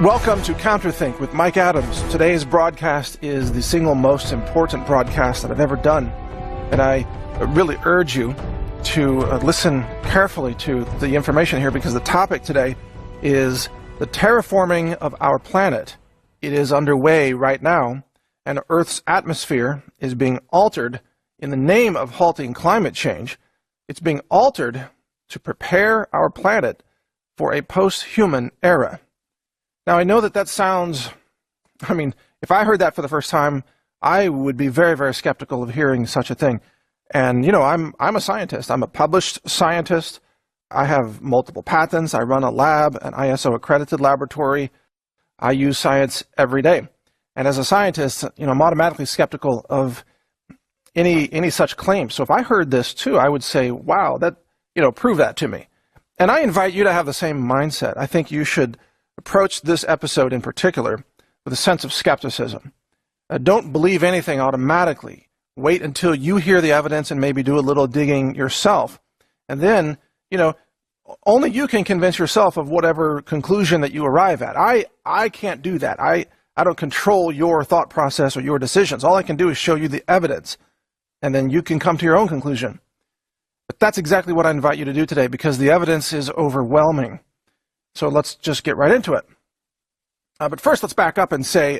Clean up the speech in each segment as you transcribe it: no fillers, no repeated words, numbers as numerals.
Welcome to CounterThink with Mike Adams. Today's broadcast is the single most important broadcast that I've ever done, and I really urge you to listen carefully to the information here, because the topic today is the terraforming of our planet. It is underway right now, and Earth's atmosphere is being altered in the name of halting climate change. It's being altered to prepare our planet for a post-human era. Now, I know that sounds, if I heard that for the first time, I would be very, very skeptical of hearing such a thing. And, I'm a scientist. I'm a published scientist. I have multiple patents. I run a lab, an ISO-accredited laboratory. I use science every day. And as a scientist, I'm automatically skeptical of any such claims. So if I heard this too, I would say, wow, prove that to me. And I invite you to have the same mindset. I think you should approach this episode in particular with a sense of skepticism. Don't believe anything automatically. Wait until you hear the evidence and maybe do a little digging yourself. And then, only you can convince yourself of whatever conclusion that you arrive at. I can't do that. I don't control your thought process or your decisions. All I can do is show you the evidence, and then you can come to your own conclusion. But that's exactly what I invite you to do today, because the evidence is overwhelming. So let's just get right into it. But first, let's back up and say,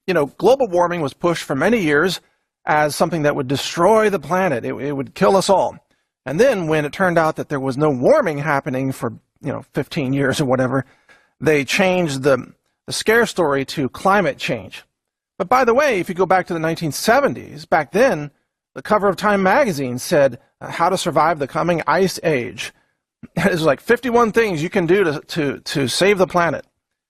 global warming was pushed for many years as something that would destroy the planet. It would kill us all. And then when it turned out that there was no warming happening for, 15 years or whatever, they changed the scare story to climate change. But by the way, if you go back to the 1970s, back then, the cover of Time magazine said, how to survive the coming ice age. It was like 51 things you can do to save the planet,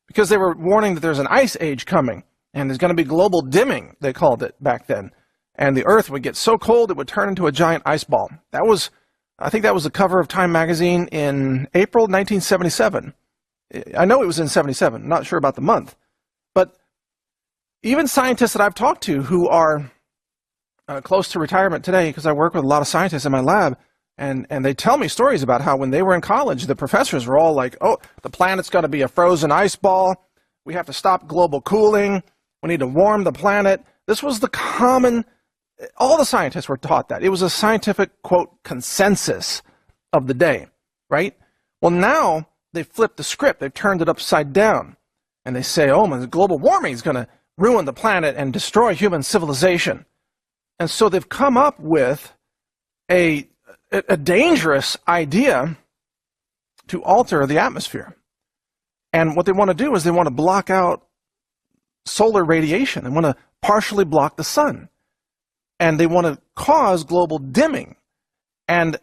because they were warning that there's an ice age coming, and there's going to be global dimming, they called it back then. And the Earth would get so cold it would turn into a giant ice ball. I think that was the cover of Time magazine in April 1977. I know it was in 77, not sure about the month. But even scientists that I've talked to who are close to retirement today, because I work with a lot of scientists in my lab, and they tell me stories about how when they were in college, the professors were all like, oh, the planet's going to be a frozen ice ball. We have to stop global cooling. We need to warm the planet. This was the common, all the scientists were taught that. It was a scientific, quote, consensus of the day, right? Well, now they've flipped the script. They've turned it upside down. And they say, oh, global warming is going to ruin the planet and destroy human civilization. And so they've come up with a dangerous idea to alter the atmosphere. And what they want to do is they want to block out solar radiation. They want to partially block the sun. And they want to cause global dimming. And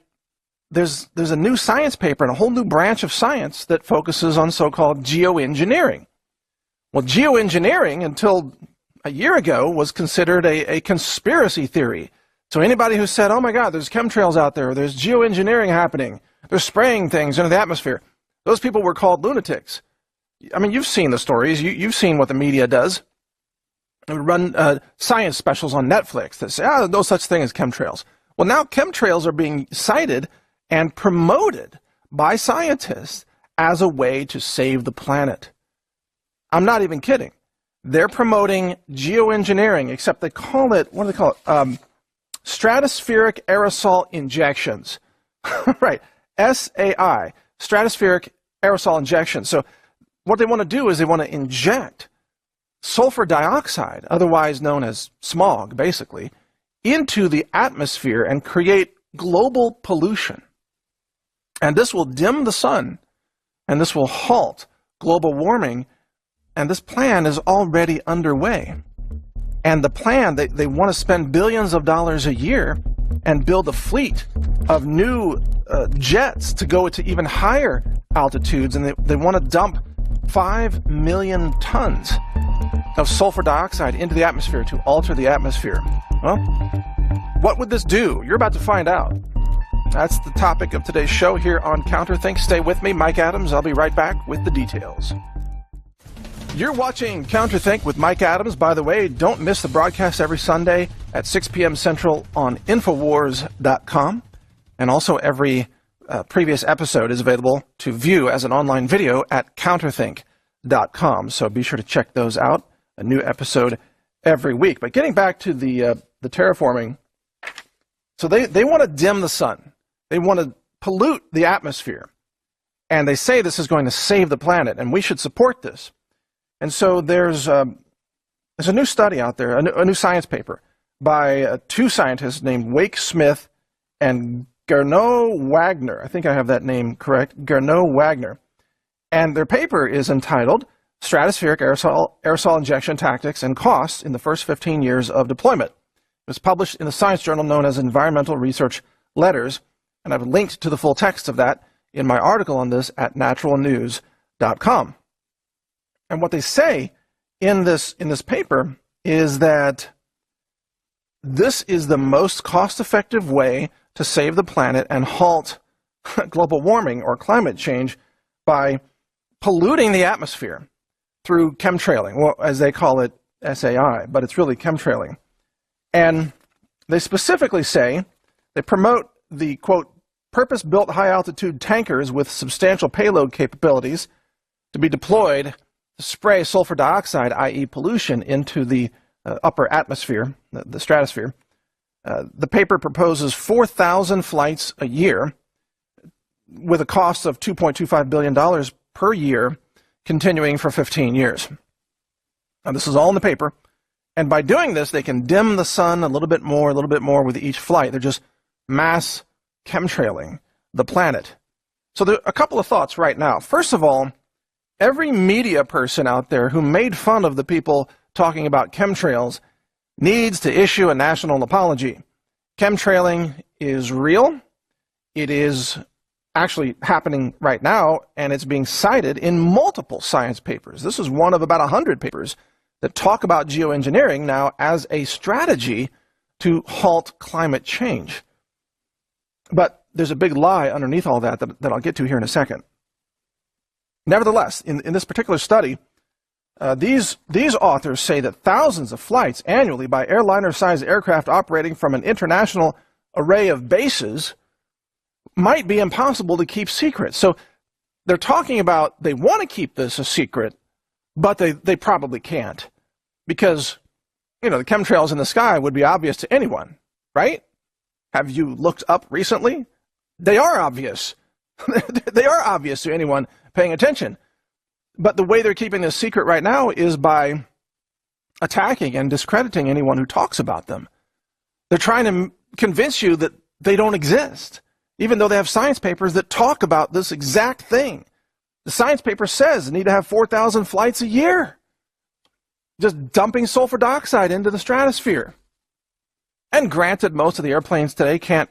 there's a new science paper and a whole new branch of science that focuses on so-called geoengineering. Well, geoengineering, until a year ago, was considered a conspiracy theory. So anybody who said, oh my God, there's chemtrails out there, there's geoengineering happening, they're spraying things into the atmosphere, those people were called lunatics. You've seen the stories, you've seen what the media does. They would run science specials on Netflix that say, no such thing as chemtrails. Well, now chemtrails are being cited and promoted by scientists as a way to save the planet. I'm not even kidding. They're promoting geoengineering, except they call it, what do they call it? Stratospheric aerosol injections. Right, SAI, stratospheric aerosol injections. So what they want to do is they want to inject sulfur dioxide, otherwise known as smog, basically, into the atmosphere and create global pollution. And this will dim the sun, and this will halt global warming, and this plan is already underway. And the plan, they want to spend billions of dollars a year and build a fleet of new jets to go to even higher altitudes, and they want to dump 5 million tons of sulfur dioxide into the atmosphere to alter the atmosphere. Well, what would this do? You're about to find out. That's the topic of today's show here on CounterThink. Stay with me, Mike Adams. I'll be right back with the details. You're watching CounterThink with Mike Adams. By the way, don't miss the broadcast every Sunday at 6 p.m. Central on Infowars.com. And also every previous episode is available to view as an online video at CounterThink. NaturalNews.com. So be sure to check those out. A new episode every week. But getting back to the terraforming, so they want to dim the sun. They want to pollute the atmosphere. And they say this is going to save the planet, and we should support this. And so there's a new study out there, a new science paper by two scientists named Wake Smith and Gernot Wagner. I think I have that name correct, Gernot Wagner. And their paper is entitled Stratospheric Aerosol Injection Tactics and Costs in the First 15 Years of Deployment. It was published in the science journal known as Environmental Research Letters, and I've linked to the full text of that in my article on this at NaturalNews.com. And what they say in this paper is that this is the most cost-effective way to save the planet and halt global warming or climate change by polluting the atmosphere through chemtrailing, well, as they call it, SAI, but it's really chemtrailing. And they specifically say they promote the, quote, purpose-built high-altitude tankers with substantial payload capabilities to be deployed to spray sulfur dioxide, i.e. pollution, into the upper atmosphere, the stratosphere. The paper proposes 4,000 flights a year with a cost of $2.25 billion per year, continuing for 15 years. Now, this is all in the paper. And by doing this, they can dim the sun a little bit more with each flight. They're just mass chemtrailing the planet. So there are a couple of thoughts right now. First of all, every media person out there who made fun of the people talking about chemtrails needs to issue a national apology. Chemtrailing is real. It is actually happening right now, and it's being cited in multiple science papers. This is one of about 100 papers that talk about geoengineering now as a strategy to halt climate change. But there's a big lie underneath all that I'll get to here in a second. Nevertheless, in this particular study, these authors say that thousands of flights annually by airliner-sized aircraft operating from an international array of bases might be impossible to keep secret. So they're talking about they want to keep this a secret, but they probably can't. Because, you know, the chemtrails in the sky would be obvious to anyone, right? Have you looked up recently? They are obvious. They are obvious to anyone paying attention. But the way they're keeping this secret right now is by attacking and discrediting anyone who talks about them. They're trying to convince you that they don't exist, even though they have science papers that talk about this exact thing. The science paper says you need to have 4,000 flights a year, just dumping sulfur dioxide into the stratosphere. And granted, most of the airplanes today can't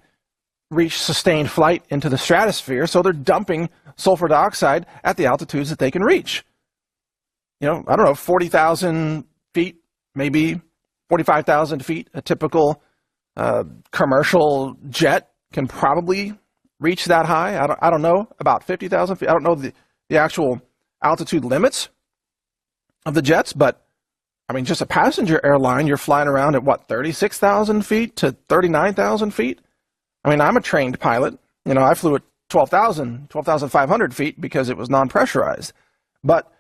reach sustained flight into the stratosphere, so they're dumping sulfur dioxide at the altitudes that they can reach. You know, I don't know, 40,000 feet, maybe 45,000 feet. A typical commercial jet can probably reach that high. I don't know, about 50,000 feet. I don't know the actual altitude limits of the jets, but I mean, just a passenger airline, you're flying around at what, 36,000 feet to 39,000 feet? I mean, I'm a trained pilot. You know, I flew at 12,500 feet because it was non-pressurized. But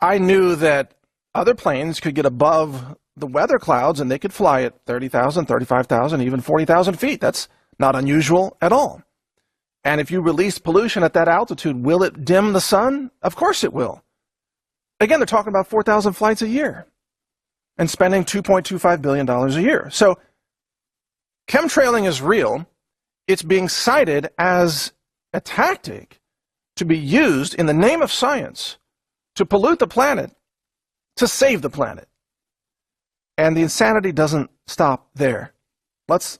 I knew that other planes could get above the weather clouds and they could fly at 30,000, 35,000, even 40,000 feet. That's not unusual at all. And if you release pollution at that altitude, will it dim the sun? Of course it will. Again, they're talking about 4,000 flights a year and spending $2.25 billion a year. So chemtrailing is real. It's being cited as a tactic to be used in the name of science to pollute the planet, to save the planet. And the insanity doesn't stop there. Let's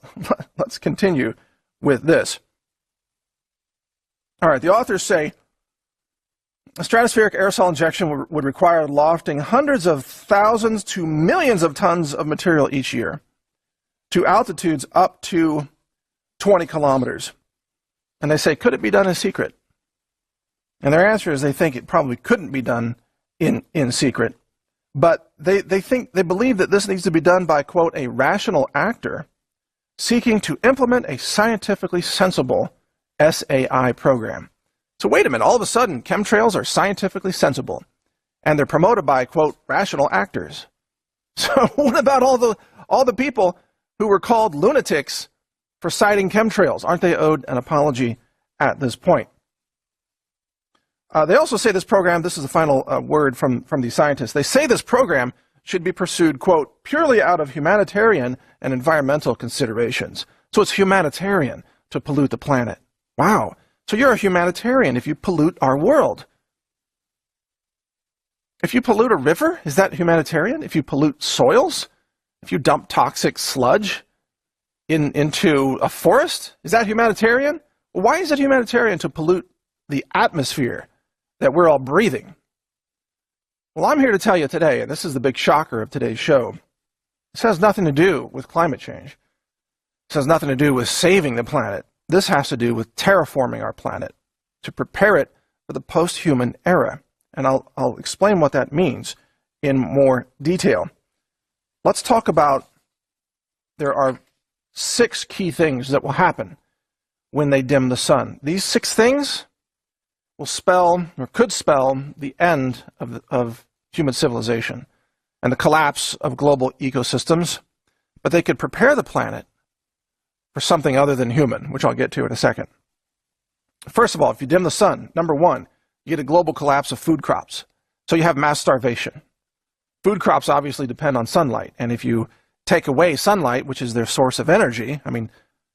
continue with this. All right, the authors say, a stratospheric aerosol injection would require lofting hundreds of thousands to millions of tons of material each year to altitudes up to 20 kilometers. And they say, could it be done in secret? And their answer is they think it probably couldn't be done in secret. But they believe that this needs to be done by, quote, a rational actor seeking to implement a scientifically sensible SAI program. So wait a minute, all of a sudden, chemtrails are scientifically sensible. and they're promoted by, quote, rational actors. So what about all the people who were called lunatics for citing chemtrails? Aren't they owed an apology at this point? They also say this program, this is the final word from these scientists, they say this program should be pursued, quote, purely out of humanitarian and environmental considerations. So it's humanitarian to pollute the planet. Wow. So you're a humanitarian if you pollute our world. If you pollute a river, is that humanitarian? If you pollute soils, if you dump toxic sludge into a forest, is that humanitarian? Well, why is it humanitarian to pollute the atmosphere that we're all breathing? Well, I'm here to tell you today, and this is the big shocker of today's show, this has nothing to do with climate change. This has nothing to do with saving the planet. This has to do with terraforming our planet to prepare it for the post-human era. And I'll explain what that means in more detail. Let's talk about, there are 6 key things that will happen when they dim the sun. These 6 things will spell, or could spell, the end of human civilization and the collapse of global ecosystems, but they could prepare the planet for something other than human, which I'll get to in a second. First of all, if you dim the sun, number 1, you get a global collapse of food crops. So you have mass starvation. Food crops obviously depend on sunlight, and if you take away sunlight, which is their source of energy, I mean,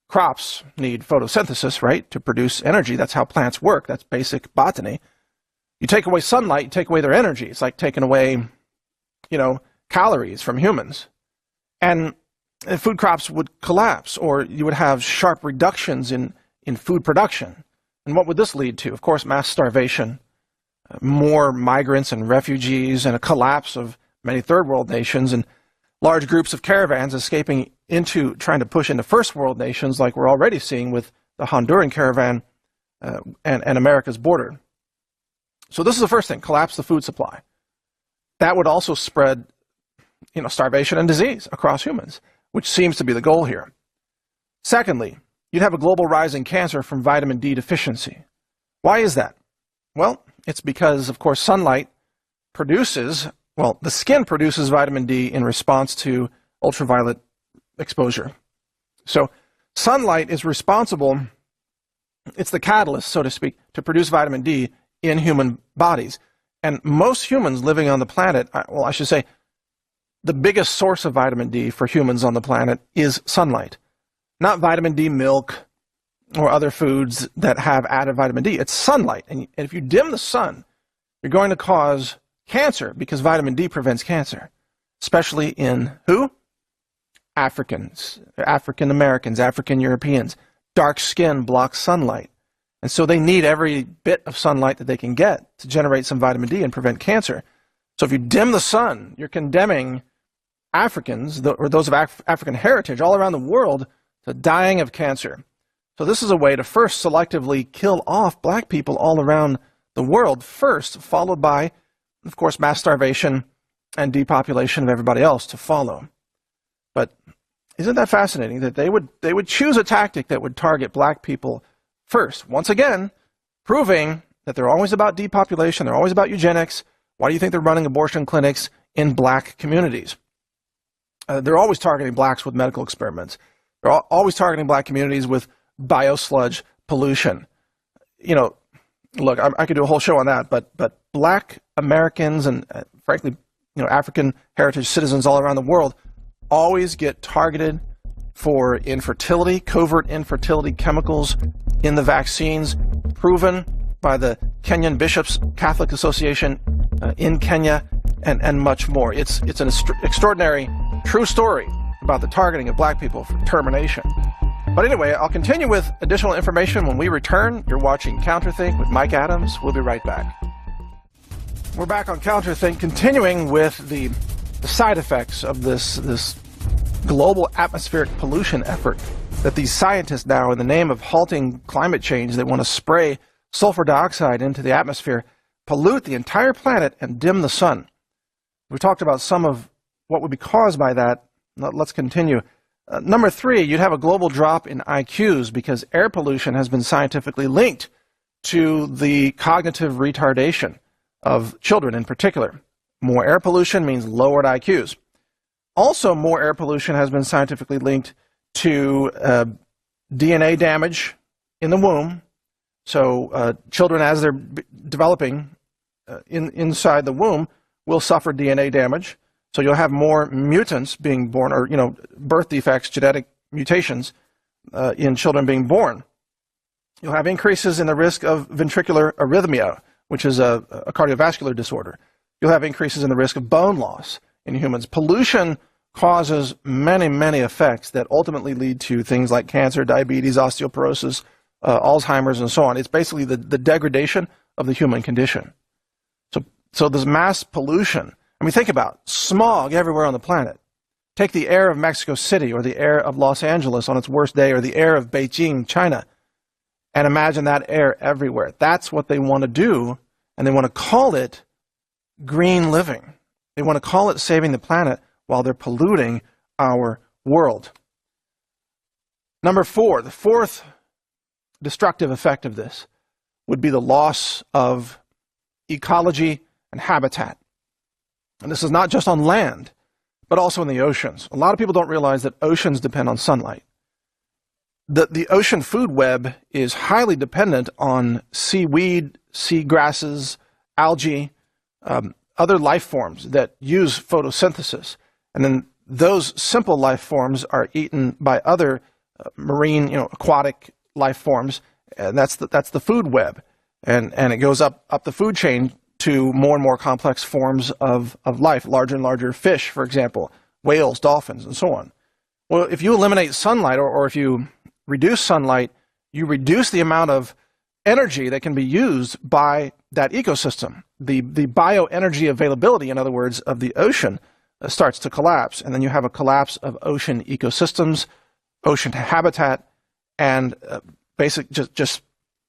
crops need photosynthesis, right, to produce energy. That's how plants work. That's basic botany. You take away sunlight, you take away their energy. It's like taking away, calories from humans. And food crops would collapse, or you would have sharp reductions in food production. And what would this lead to? Of course, mass starvation, more migrants and refugees, and a collapse of many third world nations, and large groups of caravans escaping into trying to push into first world nations, like we're already seeing with the Honduran caravan and America's border. So this is the first thing, collapse the food supply. That would also spread, starvation and disease across humans, which seems to be the goal here. Secondly, you'd have a global rise in cancer from vitamin D deficiency. Why is that? Well, it's because, of course, sunlight produces, the skin produces vitamin D in response to ultraviolet exposure. So sunlight is responsible, it's the catalyst, so to speak, to produce vitamin D in human bodies. And most humans living on the planet, I should say, the biggest source of vitamin D for humans on the planet is sunlight. Not vitamin D milk or other foods that have added vitamin D. It's sunlight. And if you dim the sun, you're going to cause cancer, because vitamin D prevents cancer, especially in who? Africans, African Americans, African Europeans. Dark skin blocks sunlight. And so they need every bit of sunlight that they can get to generate some vitamin D and prevent cancer. So if you dim the sun, you're condemning Africans, or those of African heritage all around the world, to dying of cancer. So this is a way to first selectively kill off black people all around the world first, followed by, of course, mass starvation and depopulation of everybody else to follow. But isn't that fascinating that they would choose a tactic that would target black people first? Once again, proving that they're always about depopulation, they're always about eugenics. Why do you think they're running abortion clinics in black communities? They're always targeting blacks with medical experiments. They're always targeting black communities with biosludge pollution. Look, I could do a whole show on that, but black Americans and frankly, African heritage citizens all around the world always get targeted for infertility, covert infertility chemicals in the vaccines, proven by the Kenyan Bishops Catholic Association in Kenya, and much more. It's an extraordinary, true story about the targeting of black people for termination. But anyway, I'll continue with additional information when we return. You're watching CounterThink with Mike Adams. We'll be right back. We're back on CounterThink, continuing with the side effects of this global atmospheric pollution effort that these scientists now, in the name of halting climate change, they want to spray sulfur dioxide into the atmosphere, pollute the entire planet, and dim the sun. We talked about some of what would be caused by that. Let's continue. Number 3, you'd have a global drop in IQs because air pollution has been scientifically linked to the cognitive retardation of children in particular. More air pollution means lowered IQs. Also, more air pollution has been scientifically linked to DNA damage in the womb. So children, as they're developing inside the womb, will suffer DNA damage. So you'll have more mutants being born, or birth defects, genetic mutations in children being born. You'll have increases in the risk of ventricular arrhythmia, which is a cardiovascular disorder. You'll have increases in the risk of bone loss in humans. Pollution causes many, many effects that ultimately lead to things like cancer, diabetes, osteoporosis, Alzheimer's, and so on. It's basically the degradation of the human condition. So there's mass pollution. I mean, think about smog everywhere on the planet. Take the air of Mexico City, or the air of Los Angeles on its worst day, or the air of Beijing, China, and imagine that air everywhere. That's what they want to do, and they want to call it green living. They want to call it saving the planet while they're polluting our world. Number 4, the fourth destructive effect of this would be the loss of ecology and habitat. And this is not just on land, but also in the oceans. A lot of people don't realize that oceans depend on sunlight. The ocean food web is highly dependent on seaweed, seagrasses, algae, other life forms that use photosynthesis. And then those simple life forms are eaten by other marine, aquatic life forms, and that's the food web. And it goes up the food chain to more and more complex forms of life, larger and larger fish, for example, whales, dolphins, and so on. Well, if you eliminate sunlight, or if you reduce sunlight, you reduce the amount of energy that can be used by that ecosystem. The bioenergy availability, in other words, of the ocean starts to collapse, and then you have a collapse of ocean ecosystems, ocean habitat, and just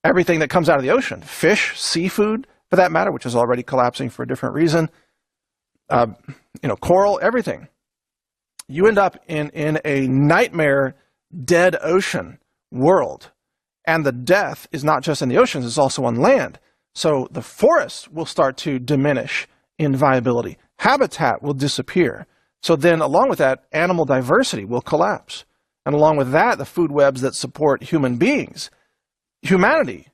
everything that comes out of the ocean. Fish, seafood, for that matter, which is already collapsing for a different reason. Coral, everything. You end up in a nightmare dead ocean world. And the death is not just in the oceans, it's also on land. So the forests will start to diminish in viability. Habitat will disappear. So then, along with that, animal diversity will collapse. And along with that, the food webs that support human beings. Humanity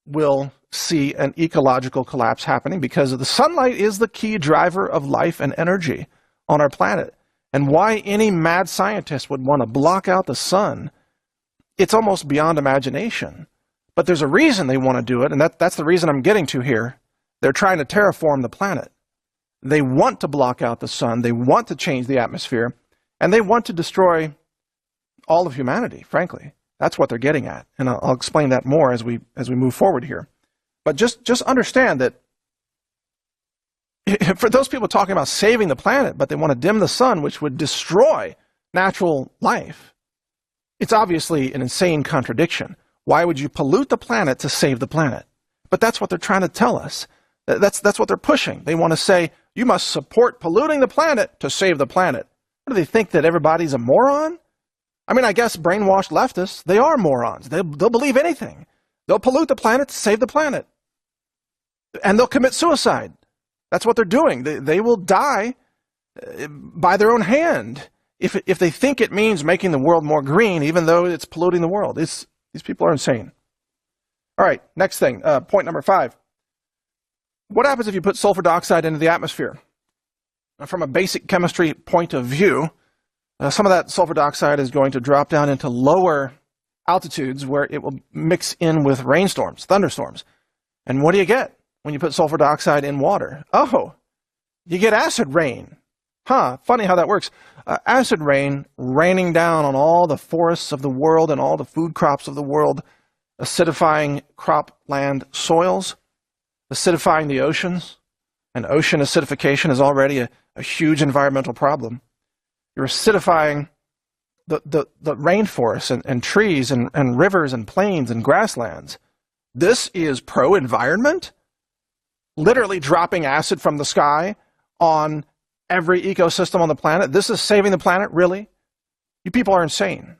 will see an ecological collapse happening because the sunlight is the key driver of life and energy on our planet. And why any mad scientist would want to block out the sun, it's almost beyond imagination. But there's a reason they want to do it, and that's the reason I'm getting to here. They're trying to terraform the planet. They want to block out the sun, they want to change the atmosphere, and they want to destroy all of humanity, frankly. That's what they're getting at, and I'll explain that more as we move forward here. But just understand that for those people talking about saving the planet, but they want to dim the sun, which would destroy natural life, it's obviously an insane contradiction. Why would you pollute the planet to save the planet? But that's what they're trying to tell us. That's what they're pushing. They want to say, you must support polluting the planet to save the planet. What, do they think that everybody's a moron? I mean, I guess brainwashed leftists, they are morons. They'll believe anything. They'll pollute the planet to save the planet. And they'll commit suicide. That's what they're doing. They will die by their own hand if they think it means making the world more green, even though it's polluting the world. These people are insane. All right, next thing, point number 5. What happens if you put sulfur dioxide into the atmosphere? From a basic chemistry point of view, some of that sulfur dioxide is going to drop down into lower altitudes where it will mix in with rainstorms, thunderstorms. And what do you get when you put sulfur dioxide in water? Oh, you get acid rain. Funny how that works. Acid rain raining down on all the forests of the world and all the food crops of the world, acidifying cropland soils, acidifying the oceans. And ocean acidification is already a huge environmental problem. You're acidifying the rainforests and trees and rivers and plains and grasslands. This is pro-environment? Literally dropping acid from the sky on every ecosystem on the planet. This is saving the planet, really? You people are insane.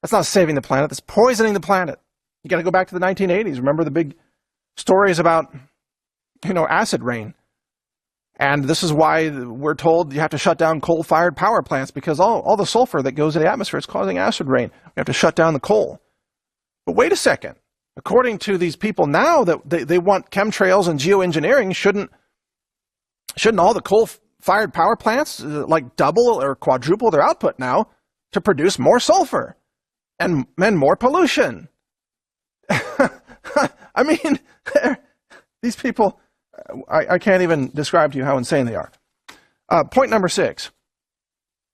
That's not saving the planet, that's poisoning the planet. You got to go back to the 1980s. Remember the big stories about acid rain. And this is why we're told you have to shut down coal-fired power plants, because all the sulfur that goes in the atmosphere is causing acid rain. We have to shut down the coal. But wait a second. According to these people now, that they want chemtrails and geoengineering, shouldn't all the coal-fired power plants like double or quadruple their output now to produce more sulfur and more pollution? I mean, these people, I can't even describe to you how insane they are. Point number 6.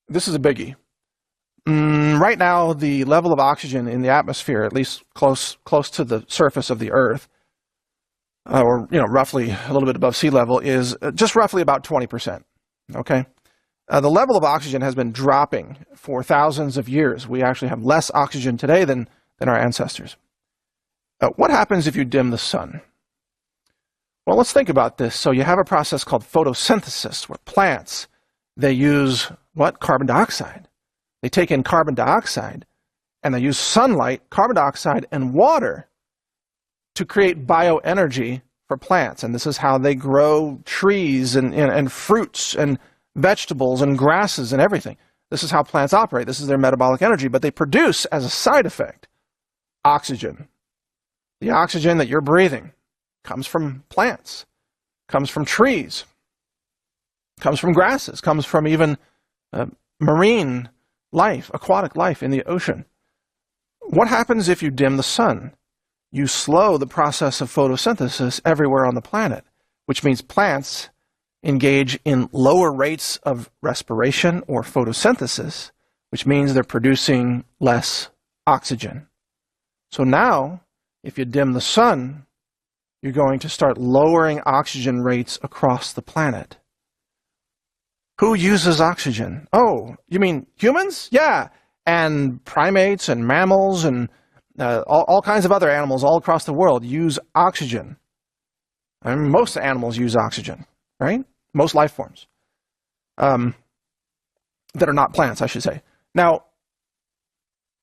This is a biggie. Right now, the level of oxygen in the atmosphere, at least close to the surface of the Earth, or roughly a little bit above sea level, is just roughly about 20%. Okay, the level of oxygen has been dropping for thousands of years. We actually have less oxygen today than our ancestors. What happens if you dim the sun? Well, let's think about this. So you have a process called photosynthesis, where plants, they use what? Carbon dioxide. They take in carbon dioxide, and they use sunlight, carbon dioxide, and water to create bioenergy for plants. And this is how they grow trees and fruits and vegetables and grasses and everything. This is how plants operate. This is their metabolic energy. But they produce, as a side effect, oxygen. The oxygen that you're breathing comes from plants, comes from trees, comes from grasses, comes from even marine life, aquatic life in the ocean. What happens if you dim the sun? You slow the process of photosynthesis everywhere on the planet, which means plants engage in lower rates of respiration or photosynthesis, which means they're producing less oxygen. So now, if you dim the sun, you're going to start lowering oxygen rates across the planet. Who uses oxygen? Oh, you mean humans? Yeah, and primates and mammals and all kinds of other animals all across the world use oxygen. I mean, most animals use oxygen, right? Most life forms that are not plants, I should say. Now,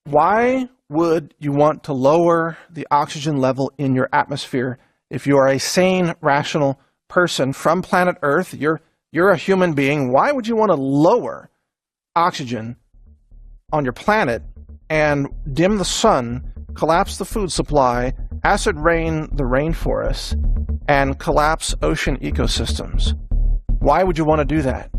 why would you want to lower the oxygen level in your atmosphere if you are a sane, rational person from planet Earth? You're a human being. Why would you want to lower oxygen on your planet and dim the sun, collapse the food supply, acid rain the rainforests, and collapse ocean ecosystems? Why would you want to do that?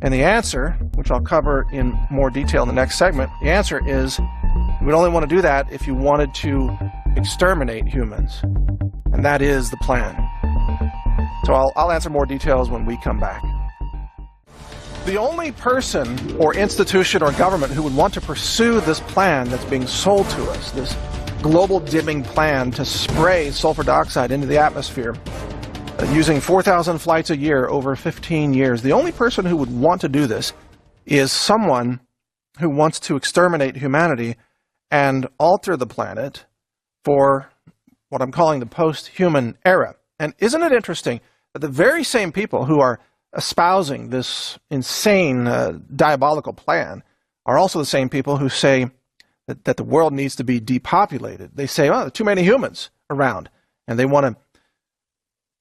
And the answer, which I'll cover in more detail in the next segment, the answer is you would only want to do that if you wanted to exterminate humans. And that is the plan. So I'll answer more details when we come back. The only person or institution or government who would want to pursue this plan that's being sold to us, this global dimming plan to spray sulfur dioxide into the atmosphere using 4,000 flights a year over 15 years, the only person who would want to do this is someone who wants to exterminate humanity and alter the planet for what I'm calling the post-human era. And isn't it interesting that the very same people who are espousing this insane, diabolical plan are also the same people who say that the world needs to be depopulated. They say, oh, there are too many humans around, and they want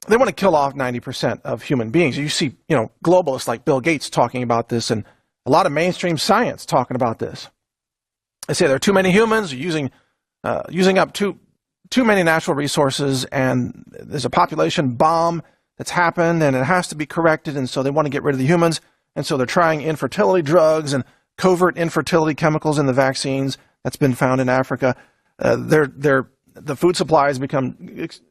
to kill off 90% of human beings. You see, globalists like Bill Gates talking about this, and a lot of mainstream science talking about this. They say there are too many humans, using up too many natural resources, and there's a population bomb that's happened, and it has to be corrected, and so they want to get rid of the humans, and so they're trying infertility drugs and covert infertility chemicals in the vaccines that's been found in Africa. The food supply has become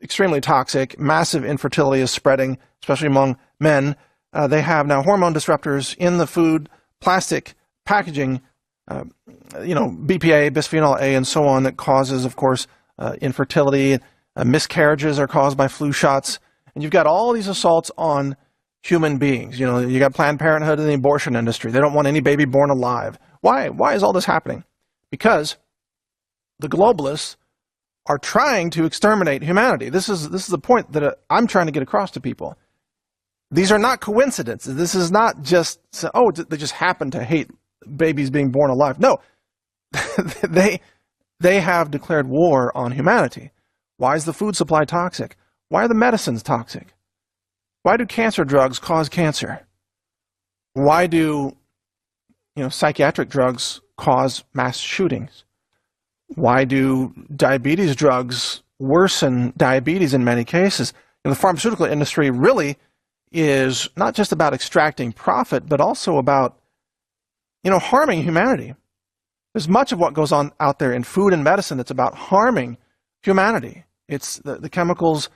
extremely toxic. Massive infertility is spreading, especially among men. They have now hormone disruptors in the food, plastic packaging, BPA, bisphenol A, and so on, that causes, of course, infertility. Miscarriages are caused by flu shots. And you've got all these assaults on human beings. You got Planned Parenthood and the abortion industry. They don't want any baby born alive. Why? Why is all this happening? Because the globalists are trying to exterminate humanity. This is the point that I'm trying to get across to people. These are not coincidences. This is not just, they just happen to hate babies being born alive. No, they have declared war on humanity. Why is the food supply toxic? Why are the medicines toxic? Why do cancer drugs cause cancer? Why do psychiatric drugs cause mass shootings? Why do diabetes drugs worsen diabetes in many cases? The pharmaceutical industry really is not just about extracting profit, but also about harming humanity. There's much of what goes on out there in food and medicine that's about harming humanity. It's the chemicals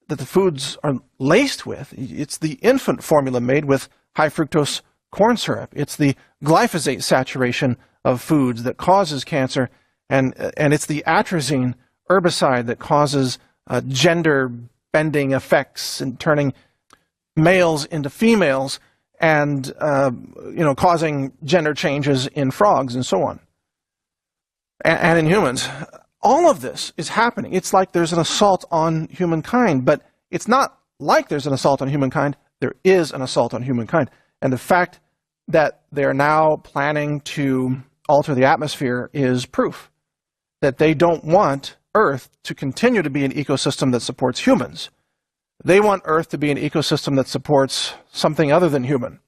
that the foods are laced with. It's the infant formula made with high fructose corn syrup. It's the glyphosate saturation of foods that causes cancer, and it's the atrazine herbicide that causes gender-bending effects and turning males into females and causing gender changes in frogs and so on, and in humans. All of this is happening. It's like there's an assault on humankind, but it's not like there's an assault on humankind. There is an assault on humankind. And the fact that they're now planning to alter the atmosphere is proof that they don't want Earth to continue to be an ecosystem that supports humans. They want Earth to be an ecosystem that supports something other than human.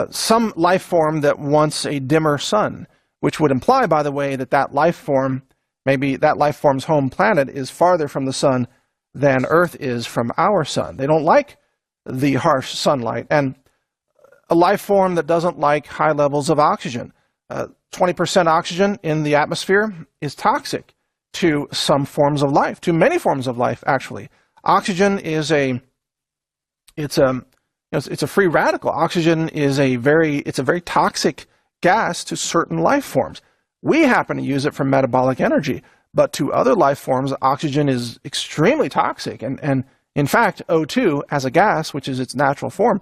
Some life form that wants a dimmer sun, which would imply, by the way, that life form, maybe that life form's home planet is farther from the sun than Earth is from our sun. They don't like the harsh sunlight. And a life form that doesn't like high levels of oxygen. 20% oxygen in the atmosphere is toxic to some forms of life, to many forms of life, actually. Oxygen is it's a free radical. Oxygen is a very toxic gas to certain life forms. We happen to use it for metabolic energy, but to other life forms, oxygen is extremely toxic. And in fact, O2 as a gas, which is its natural form,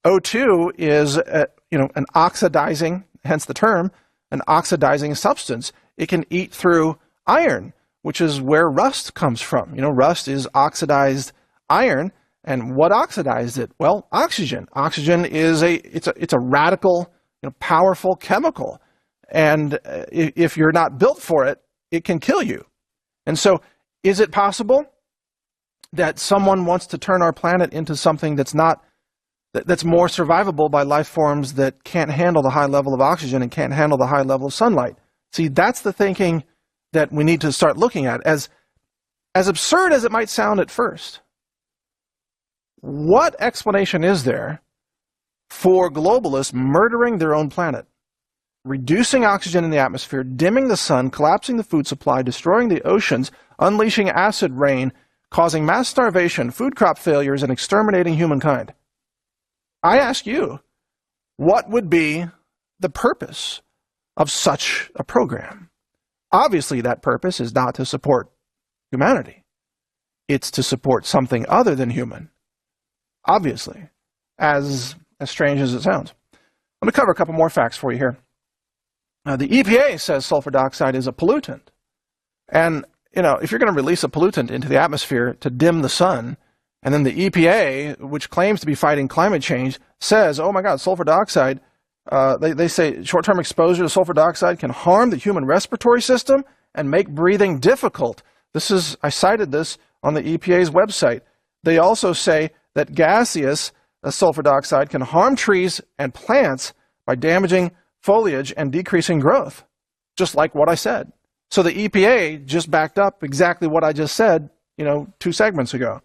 O2 is an oxidizing, hence the term, an oxidizing substance. It can eat through iron, which is where rust comes from. Rust is oxidized iron, and what oxidized it? Well, oxygen. Oxygen is it's a radical, powerful chemical, and if you're not built for it, it can kill you. And so, is it possible that someone wants to turn our planet into something that's more survivable by life forms that can't handle the high level of oxygen and can't handle the high level of sunlight? See, that's the thinking that we need to start looking at. As absurd as it might sound at first, what explanation is there for globalists murdering their own planet, reducing oxygen in the atmosphere, dimming the sun, collapsing the food supply, destroying the oceans, unleashing acid rain, causing mass starvation, food crop failures, and exterminating humankind? I ask you, what would be the purpose of such a program? Obviously, that purpose is not to support humanity. It's to support something other than human. Obviously, as strange as it sounds. Let me cover a couple more facts for you here. The EPA says sulfur dioxide is a pollutant. And, if you're going to release a pollutant into the atmosphere to dim the sun, and then the EPA, which claims to be fighting climate change, says, oh my God, sulfur dioxide, they say short-term exposure to sulfur dioxide can harm the human respiratory system and make breathing difficult. I cited this on the EPA's website. They also say that gaseous sulfur dioxide can harm trees and plants by damaging foliage and decreasing growth, just like what I said. So the EPA just backed up exactly what I just said, 2 segments ago.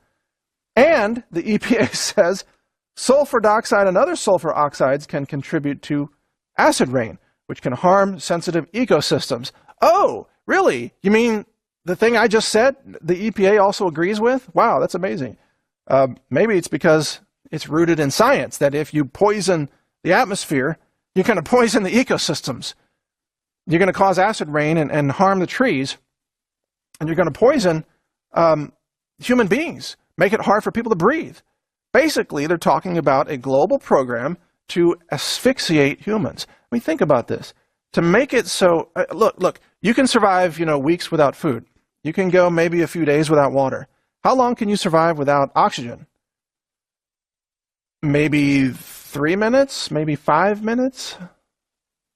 And the EPA says sulfur dioxide and other sulfur oxides can contribute to acid rain, which can harm sensitive ecosystems. Oh, really? You mean the thing I just said, the EPA also agrees with? Wow, that's amazing. Maybe it's because it's rooted in science, that if you poison the atmosphere, you're going to poison the ecosystems. You're going to cause acid rain and harm the trees, and you're going to poison human beings, make it hard for people to breathe. Basically, they're talking about a global program to asphyxiate humans. I mean, think about this. To make it so, look, you can survive, weeks without food. You can go maybe a few days without water. How long can you survive without oxygen? Maybe 3 minutes, maybe 5 minutes.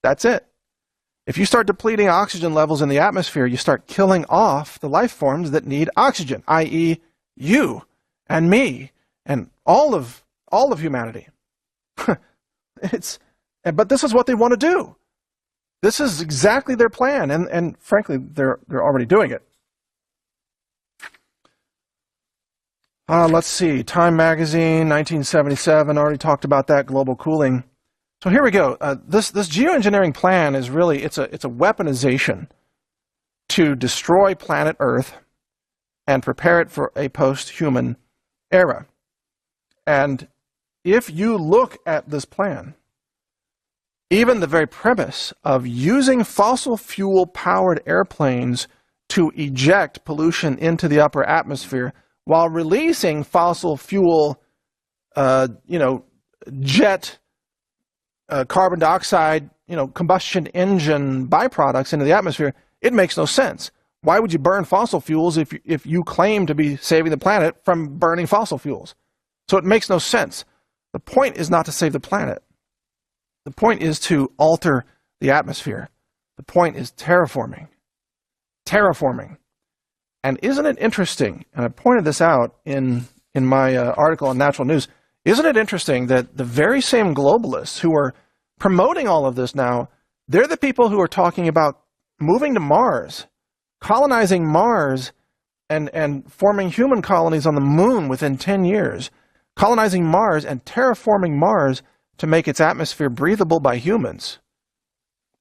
That's it. If you start depleting oxygen levels in the atmosphere, you start killing off the life forms that need oxygen, i.e. you. and me and all of humanity. But this is what they want to do. This is exactly their plan, and frankly, they're already doing it. Let's see, Time Magazine, 1977, already talked about that, global cooling. So here we go. This geoengineering plan is really, it's a weaponization to destroy planet Earth and prepare it for a post-human era. And if you look at this plan, even the very premise of using fossil fuel-powered airplanes to eject pollution into the upper atmosphere while releasing fossil fuel, jet, carbon dioxide, combustion engine byproducts into the atmosphere, it makes no sense. Why would you burn fossil fuels if you claim to be saving the planet from burning fossil fuels? So it makes no sense. The point is not to save the planet. The point is to alter the atmosphere. The point is terraforming. Terraforming. And isn't it interesting, and I pointed this out in my article on Natural News, isn't it interesting that the very same globalists who are promoting all of this now, they're the people who are talking about moving to Mars, colonizing Mars, and forming human colonies on the moon within 10 years, colonizing Mars and terraforming Mars to make its atmosphere breathable by humans.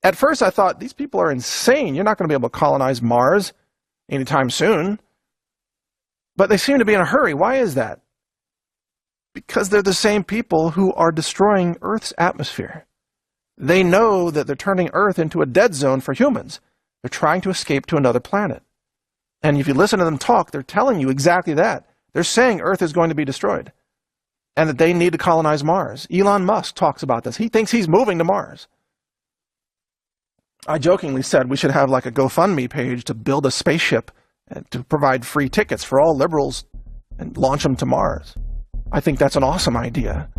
At first I thought, these people are insane. You're not going to be able to colonize Mars anytime soon. But they seem to be in a hurry. Why is that? Because they're the same people who are destroying Earth's atmosphere. They know that they're turning Earth into a dead zone for humans. They're trying to escape to another planet. And if you listen to them talk, they're telling you exactly that. They're saying Earth is going to be destroyed and that they need to colonize Mars. Elon Musk talks about this. He thinks he's moving to Mars. I jokingly said we should have like a GoFundMe page to build a spaceship and to provide free tickets for all liberals and launch them to Mars. I think that's an awesome idea.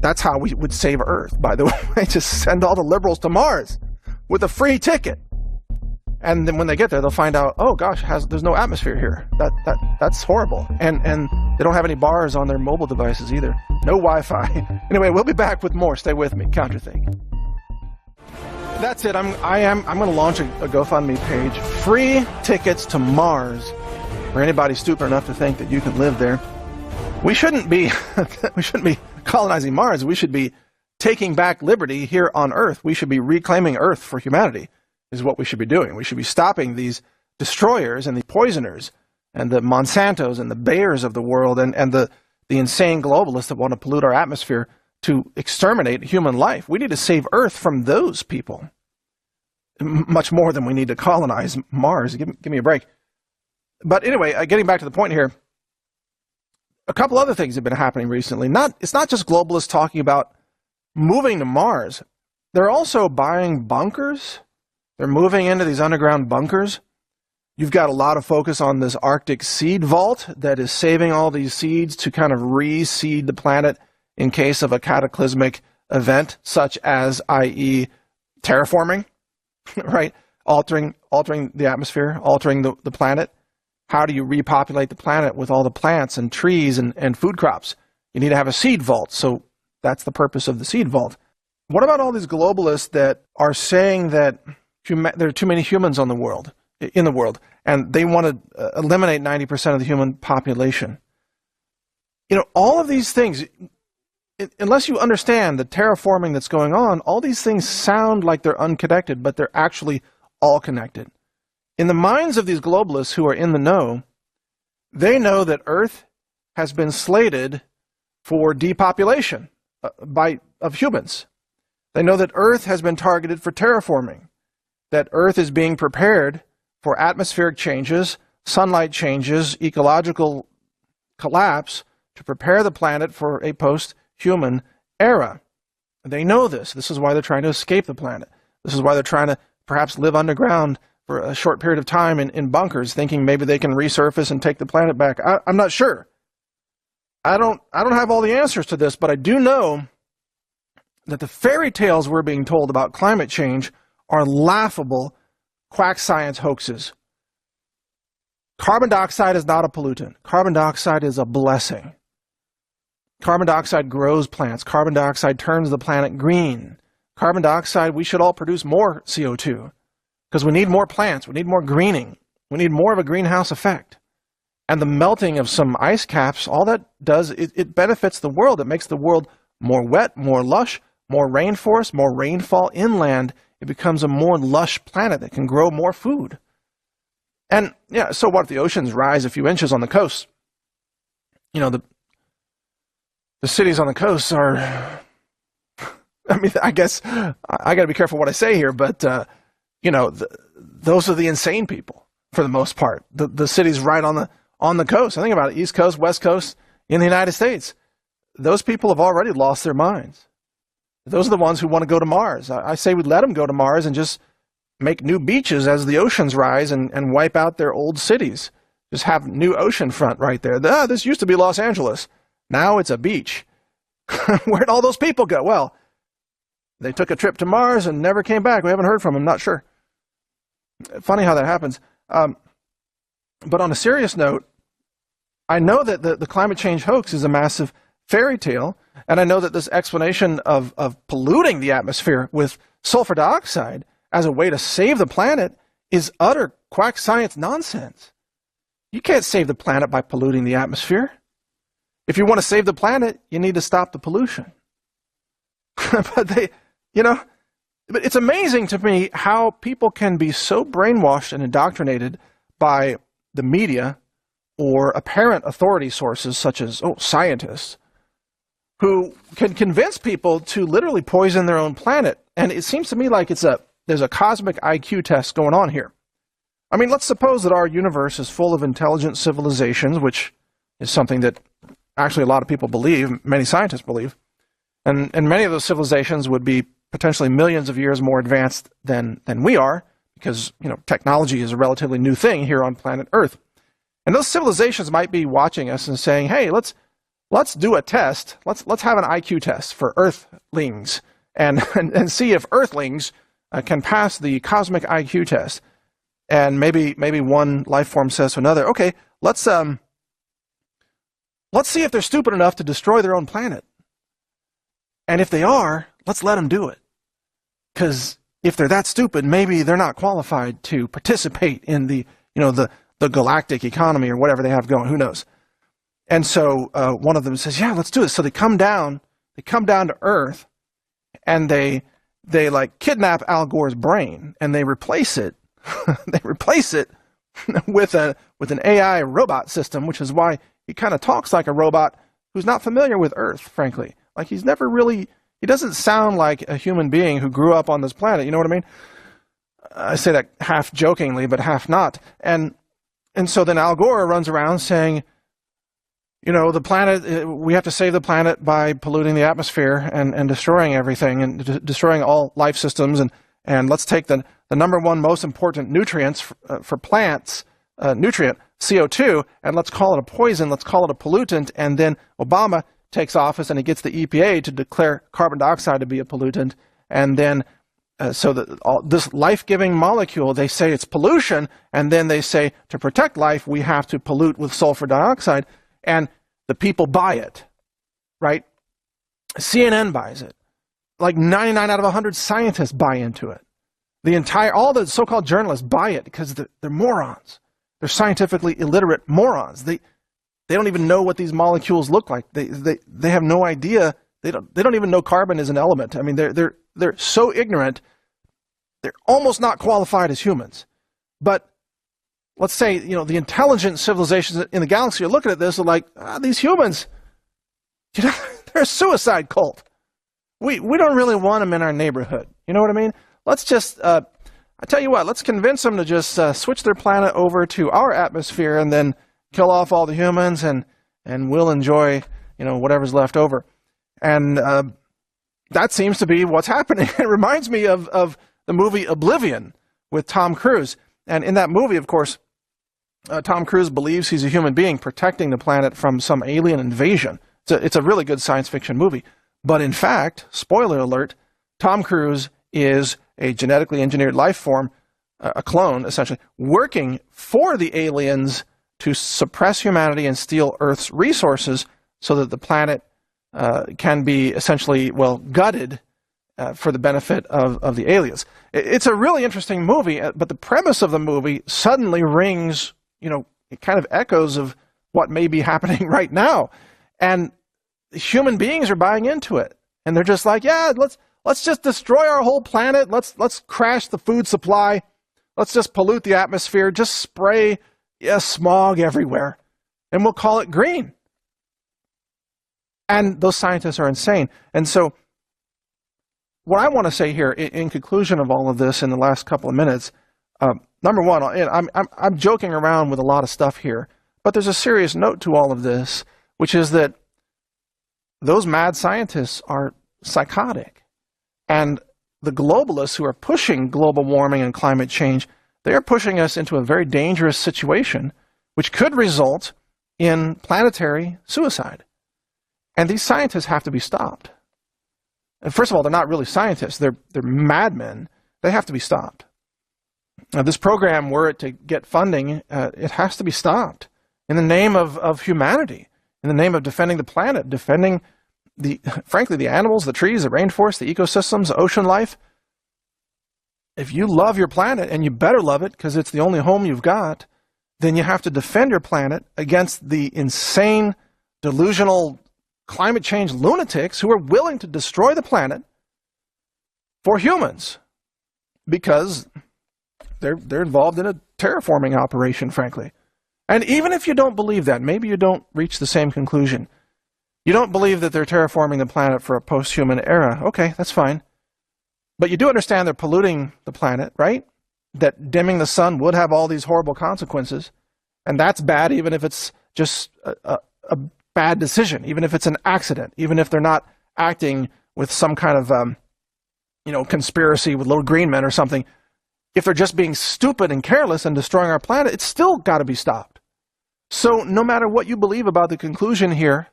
That's how we would save Earth, by the way. Just send all the liberals to Mars with a free ticket. And then when they get there, they'll find out, oh gosh, there's no atmosphere here. That's horrible. And they don't have any bars on their mobile devices either. No Wi-Fi. Anyway, we'll be back with more. Stay with me. CounterThink. That's it. I'm going to launch a GoFundMe page. Free tickets to Mars for anybody stupid enough to think that you can live there. We shouldn't be colonizing Mars. We should be taking back liberty here on Earth. We should be reclaiming Earth for humanity, is what we should be doing. We should be stopping these destroyers and the poisoners and the Monsantos and the Bayers of the world and the insane globalists that want to pollute our atmosphere to exterminate human life. We need to save Earth from those people, much more than we need to colonize Mars. Give me a break. But anyway, getting back to the point here, a couple other things have been happening recently. It's not just globalists talking about moving to Mars. They're also buying bunkers. They're moving into these underground bunkers. You've got a lot of focus on this Arctic seed vault that is saving all these seeds to kind of reseed the planet in case of a cataclysmic event, such as, i.e., terraforming, right? Altering the atmosphere, altering the planet. How do you repopulate the planet with all the plants and trees and food crops? You need to have a seed vault, so that's the purpose of the seed vault. What about all these globalists that are saying that there are too many humans in the world, and they want to eliminate 90% of the human population? All of these things, unless you understand the terraforming that's going on, all these things sound like they're unconnected, but they're actually all connected. In the minds of these globalists who are in the know, they know that Earth has been slated for depopulation of humans. They know that Earth has been targeted for terraforming, that Earth is being prepared for atmospheric changes, sunlight changes, ecological collapse to prepare the planet for a post-human era. They know this. This is why they're trying to escape the planet. This is why they're trying to perhaps live underground for a short period of time in bunkers, thinking maybe they can resurface and take the planet back. I'm not sure. I don't have all the answers to this, but I do know that the fairy tales we're being told about climate change are laughable quack science hoaxes. Carbon dioxide is not a pollutant. Carbon dioxide is a blessing. Carbon dioxide grows plants. Carbon dioxide turns the planet green. Carbon dioxide, we should all produce more CO2 because we need more plants. We need more greening. We need more of a greenhouse effect. And the melting of some ice caps, all that does, it benefits the world. It makes the world more wet, more lush, more rainforest, more rainfall inland. It becomes a more lush planet that can grow more food. And yeah, so what if the oceans rise a few inches on the coast? You know, the cities on the coast are, I mean, I guess I got to be careful what I say here, but, you know, those are the insane people for the most part. The cities right on the coast. I think about it, East Coast, West Coast in the United States. Those people have already lost their minds. Those are the ones who want to go to Mars. I say we'd let them go to Mars and just make new beaches as the oceans rise and wipe out their old cities. Just have new ocean front right there. This used to be Los Angeles. Now it's a beach. Where'd all those people go? Well, they took a trip to Mars and never came back. We haven't heard from them, not sure. Funny how that happens. But on a serious note, I know that the climate change hoax is a massive fairy tale, and I know that this explanation of polluting the atmosphere with sulfur dioxide as a way to save the planet is utter quack science nonsense. You can't save the planet by polluting the atmosphere. If you want to save the planet, you need to stop the pollution. But it's amazing to me how people can be so brainwashed and indoctrinated by the media or apparent authority sources such as scientists who can convince people to literally poison their own planet. And it seems to me like there's a cosmic IQ test going on here. I mean, let's suppose that our universe is full of intelligent civilizations, which is something that actually a lot of people believe, many scientists believe. And many of those civilizations would be potentially millions of years more advanced than we are, because, you know, technology is a relatively new thing here on planet Earth. And those civilizations might be watching us and saying, hey, let's do a test. Let's have an IQ test for Earthlings and see if Earthlings can pass the cosmic IQ test. And maybe one life form says to another, okay, let's see if they're stupid enough to destroy their own planet. And if they are, let's let them do it. Because if they're that stupid, maybe they're not qualified to participate in the galactic economy or whatever they have going. Who knows? And so one of them says, yeah, let's do this. So they come down to Earth, and they like kidnap Al Gore's brain, and they replace it. They replace it with an AI robot system, which is why he kind of talks like a robot who's not familiar with Earth, frankly. Like he doesn't sound like a human being who grew up on this planet. You know what I mean? I say that half jokingly, but half not. And so then Al Gore runs around saying, you know, the planet, we have to save the planet by polluting the atmosphere and destroying everything and destroying all life systems. And let's take the number one most important nutrients for plants, nutrient, CO2, and let's call it a poison, let's call it a pollutant. And then Obama takes office and he gets the EPA to declare carbon dioxide to be a pollutant. And then so that this life-giving molecule, they say it's pollution, and then they say to protect life, we have to pollute with sulfur dioxide. And the people buy it, right? CNN buys it. Like 99 out of 100 scientists buy into it. All the so-called journalists buy it because they're morons. They're scientifically illiterate morons. They don't even know what these molecules look like. They have no idea. They don't even know carbon is an element. I mean, they're so ignorant. They're almost not qualified as humans. But let's say, you know, the intelligent civilizations in the galaxy are looking at this and like, these humans, you know, they're a suicide cult. We don't really want them in our neighborhood. You know what I mean? Let's just, I tell you what, let's convince them to just switch their planet over to our atmosphere and then kill off all the humans and we'll enjoy, you know, whatever's left over. And that seems to be what's happening. It reminds me of the movie Oblivion with Tom Cruise. And in that movie, of course, Tom Cruise believes he's a human being protecting the planet from some alien invasion. It's a really good science fiction movie. But in fact, spoiler alert, Tom Cruise is a genetically engineered life form a clone, essentially, working for the aliens to suppress humanity and steal Earth's resources so that the planet can be essentially, well, gutted for the benefit of the aliens. It's a really interesting movie, but the premise of the movie suddenly rings, it kind of echoes of what may be happening right now. And human beings are buying into it. And they're just like, yeah, let's just destroy our whole planet. Let's crash the food supply. Let's just pollute the atmosphere. Just spray smog everywhere. And we'll call it green. And those scientists are insane. And so what I want to say here in conclusion of all of this in the last couple of minutes, number one, I'm joking around with a lot of stuff here, but there's a serious note to all of this, which is that those mad scientists are psychotic. And the globalists who are pushing global warming and climate change, they are pushing us into a very dangerous situation, which could result in planetary suicide. And these scientists have to be stopped. And first of all, they're not really scientists. They're madmen. They have to be stopped. Now, this program, were it to get funding, it has to be stopped in the name of humanity, in the name of defending the planet, defending, frankly, the animals, the trees, the rainforest, the ecosystems, the ocean life. If you love your planet, and you better love it because it's the only home you've got, then you have to defend your planet against the insane, delusional climate change lunatics who are willing to destroy the planet for humans because they're involved in a terraforming operation, frankly. And even if you don't believe that, maybe you don't reach the same conclusion. You don't believe that they're terraforming the planet for a post-human era. Okay, that's fine. But you do understand they're polluting the planet, right? That dimming the sun would have all these horrible consequences. And that's bad even if it's just a bad decision, even if it's an accident, even if they're not acting with some kind of, conspiracy with little green men or something. If they're just being stupid and careless and destroying our planet, it's still got to be stopped. So no matter what you believe about the conclusion here,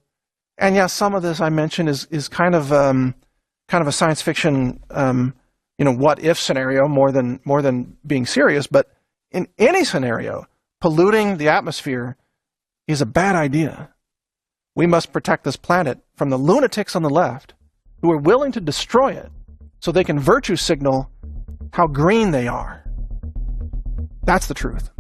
and yeah, some of this I mentioned is kind of a science fiction, what if scenario more than being serious. But in any scenario, polluting the atmosphere is a bad idea. We must protect this planet from the lunatics on the left who are willing to destroy it so they can virtue signal how green they are. That's the truth.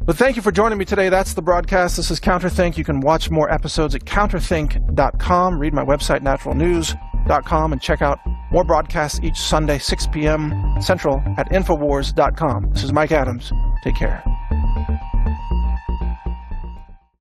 But thank you for joining me today. That's the broadcast. This is CounterThink. You can watch more episodes at counterthink.com, read my website, naturalnews.com, and check out more broadcasts each Sunday, 6 p.m. Central at Infowars.com. This is Mike Adams. Take care.